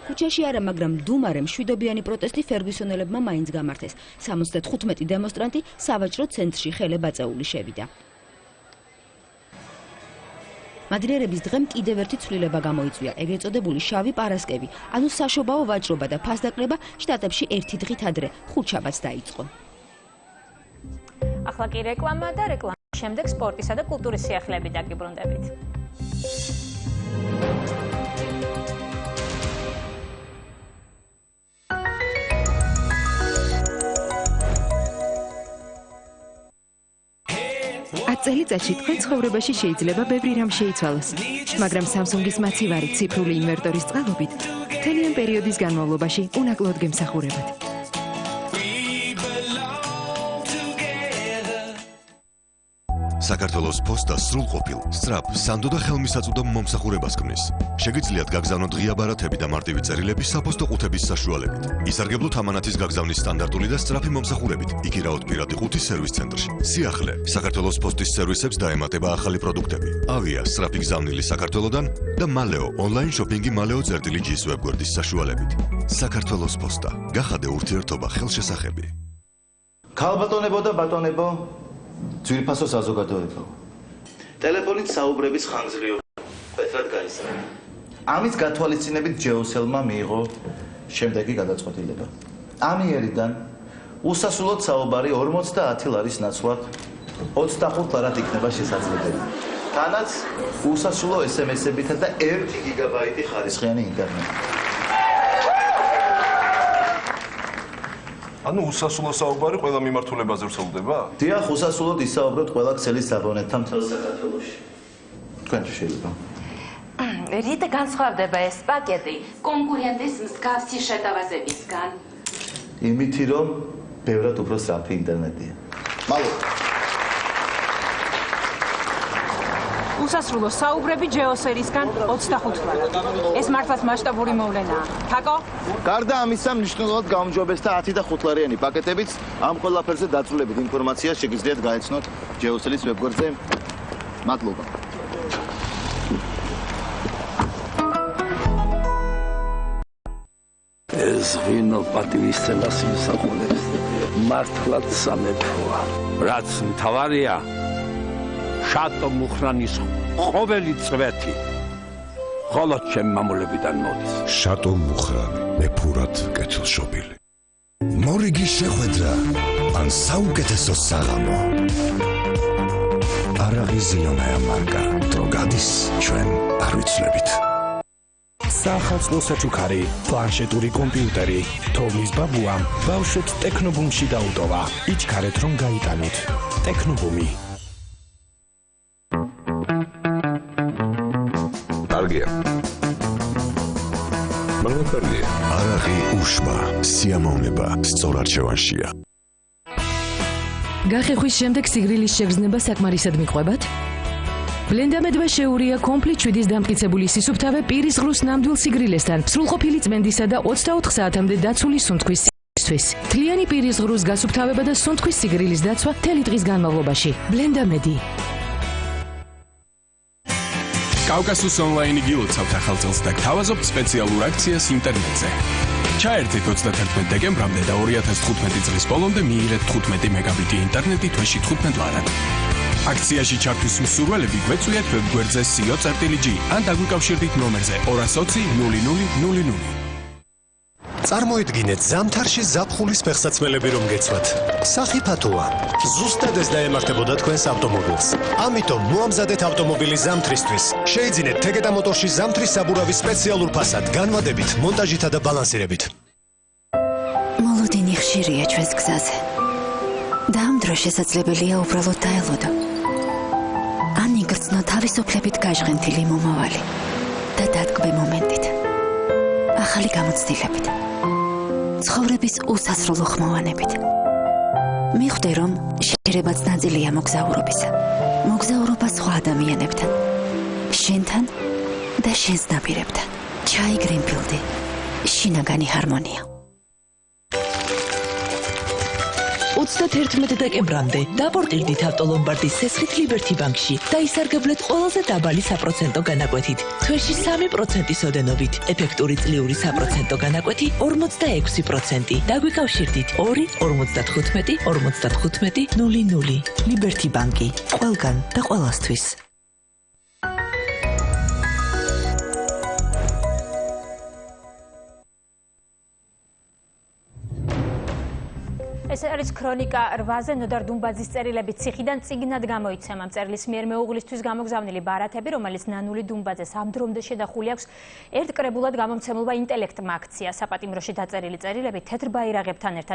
ქუჩაში არა, მაგრამ დუმარემ მშვიდობიანი პროტესტი ფერგუსონელებმა მაინც გამართეს. 75 დემონსტრანტი სავაჭრო ცენტრში ხელება წეული შევიდა. მადლიერების დღემ კიდევ ერთი ცვლილება გამოიწვია, ეგრეთ წოდებული შავი პარასკევი, ანუ საშობაო ვაჭრობა და ფასდაკლება შტატებში ერთი დღით ადრე, ხუთშაბათს დაიწყო. ახლა კი რეკლამა და რეკლამის შემდეგ სპორტისა და კულტურის სიახლეები დაგიბრუნდებით. წელიწადში თქვენ ცხოვრებაში შეიძლება ბევრი რამ შეიცვალოს, მაგრამ Samsung-ის მაცივარი ციფრული ინვერტორის წყალობით მთელი პერიოდის განმავლობაში უნაკლოდ გემსახურებათ. საქართველოს პოსტა სრულყოფილ, სწრაფ, სანდო და ხელმისაწვდო მომსახურებას ქმნის. შეგიძლიათ გაგზავნოთ ღია ბარათები და მარტივი წერილები საფოსტო ყუთების საშუალებით. ისარგებლოთ ამანათის გაგზავნის სტანდარტული და სწრაფი მომსახურებით. იგივეოდ პირადი ყუთის სერვის ცენტრში. სიახლე, საქართველოს პოსტის სერვისებს დაემატება ახალი პროდუქტები. ავია, სწრაფი გზავნილი საქართველოდან და მალეო ონლაინ შოპინგი maleo.gis ვებგვერდის საშუალებით. საქართველოს პოსტა. გახადე ურთიერთობა ხელშესახები. ქალბატონებო და ბატონებო, ძვირფასო საზოგადოებო. ტელეფონით საუბრების ხანგრძლივობა პეტრად გაიზარდა. ამის გათვალისწინებით ჯეოსელმა მიიღო შემდეგი გადაწყვეტილება. ამიერიდან უსასრულოდ საუბარი 50 ლარის ნაცვლად 25 ლარად იქნება შესაძლებელი. თანაც უსასრულო SMS-ებითა და 1 გიგაბაიტი ხარისხიანი ინტერნეტი. ანუ უსასრულო საუბარი ყველა მიმართულებაზე ვრცელდება? დიახ, უსასრულოდ ისაუბროთ ყველა ქსელის აბონენტთან მთელ საქართველოში. თქვენ შეიძლება. რით განსხვავდება ეს პაკეტი კონკურენტის მსგავსი შეტევებისგან? იმითი, რომ ბევრად უფრო სწრაფი ინტერნეტია. მადლობა. უსასრულო საუბრები ჯეოსერისგან 25 ლარად. ეს მართლაც მასშტაბური მოვლენაა. თაკო? გარდა ამისა, მნიშვნელოვნად გაუმჯობესდა 10 და 5 ლარიანი პაკეტებიც. ამ ყველაფერზე დაწვრილებით ინფორმაციას შეგიძლიათ გაეცნოთ ჯეოსერის ვებგვერდზე. მადლობა. ეს ღინო პატივისცემას იმსახურებს მართლაც სამეფოა. რაც მთავარია შატო მუხრანის ყოველი წვეთი ხოლო ჩემ მამულებიდან მოდის. შატო მუხრანი, მეფურად კეთილშობილი. მორიგი შეხვედრა ან საუკეთესო საღამო. არაღიზიონაა მარკა, დრო გადის ჩვენ არ ვიცლებით. სახალხო საჩუქარი, პლანშეტური კომპიუტერი, თოვლის ბაბუამ ბავშვებს ტექნობუმში დაუტოვა. იჩქარეთ რომ გაიტანოთ. ტექნობუმი. კარგია. მაგალითად, არაღი უშმა, სიამოვნება სწორარჩევანშია. გახეხვის შემდეგ სიგრილის შეგრძნება საკმარისად მიყვებათ? ბლენდამედვა შეურია კომპლით 7-ის დამტკიცებული სისუფთავე პირის ღრუს ნამდვილ სიგრილესთან, სრულყოფილი წმენდისა და 24 საათამდე დაცული სუნთქვის სისუფთავისთვის. თლიანი პირის ღრუს გასუფთავება და სუნთქვის სიგრილის დაცვა მთელი დღის განმავლობაში. ბლენდამედი. კავკასუს ონლაინი გილოცავთ ახალ წელს და გთავაზობთ სპეციალურ აქციას ინტერნეტზე. ჩაერთეთ 31 დეკემბრამდე და 2015 წლის ბოლომდე მიიღეთ 15 მეგაბიტი ინტერნეტი თვეში 15 ლარად. აქციაში ჩაქვის მსურველები გვეწვიათ ვებგვერდზე co.g ან დაგვიკავშირდით ნომერზე 220 0000. წარმოიდგინეთ ზამთარში ზაფხულის ფეხსაცმელები რომ გეცვათ. სახი ფათოა. ზუსტად ეს დაემართებოდა თქვენს ავტომობილს. ამიტომ მოამზადეთ ავტომობილი ზამთრისთვის. შეიძინეთ თეგედა მოტორში ზამთრის საბურავის სპეციალურ ფასად, განმადებით, მონტაჟითა და ბალანსირებით. მოლოდინი ხშირია ჩვენს გზაზე. და ამ დროს შესაძლებელია უბრალოდ დაელოდო. ან იგრძნო თავისუფლებით გაჟღენთილი მომავალი და დადგმე მომენტით. ახალი გამოცდილებით. ცხოვრების უსასრულო ხმოვანებით. მიხვდე რომ შეერებაც ნაწილია მოგზაურობისა. მოგზაურობა სხვა ადამიანებთან, შენთან და შენს ნაპირებთან. ჩაი გრინფილდი, შინაგანი ჰარმონია. 31 დეკემბრამდე დაპორტირდით ავტოლომბარდის სესხით Liberty ბანკში და ისარგებლეთ ყველაზე დაბალი საპროცენტო განაკვეთით. თვეში 3%-ის ოდენობით. ეფექტური წლიური საპროცენტო განაკვეთი 46%. დაგვიკავშირდით 2 55 55 00. Liberty ბანკი. ყველგან და ყველასთვის. ეს არის ქრონიკა 8-ზე ნოდარ დუმბაძის წერილები ციხიდან წიგნად გამოიცემა. მწერლის მიერ მეუღლისთვის გამოგზავნილი ბარათები, რომელიც ნანული დუმბაძეს ამ დრომდე შედახული აქვს ერთ კრებულად გამომცემლობა ინტელექტმა აქცია. საპატიმროში დაწერილი წერილები თეთრ ბაირაღებთან ერთად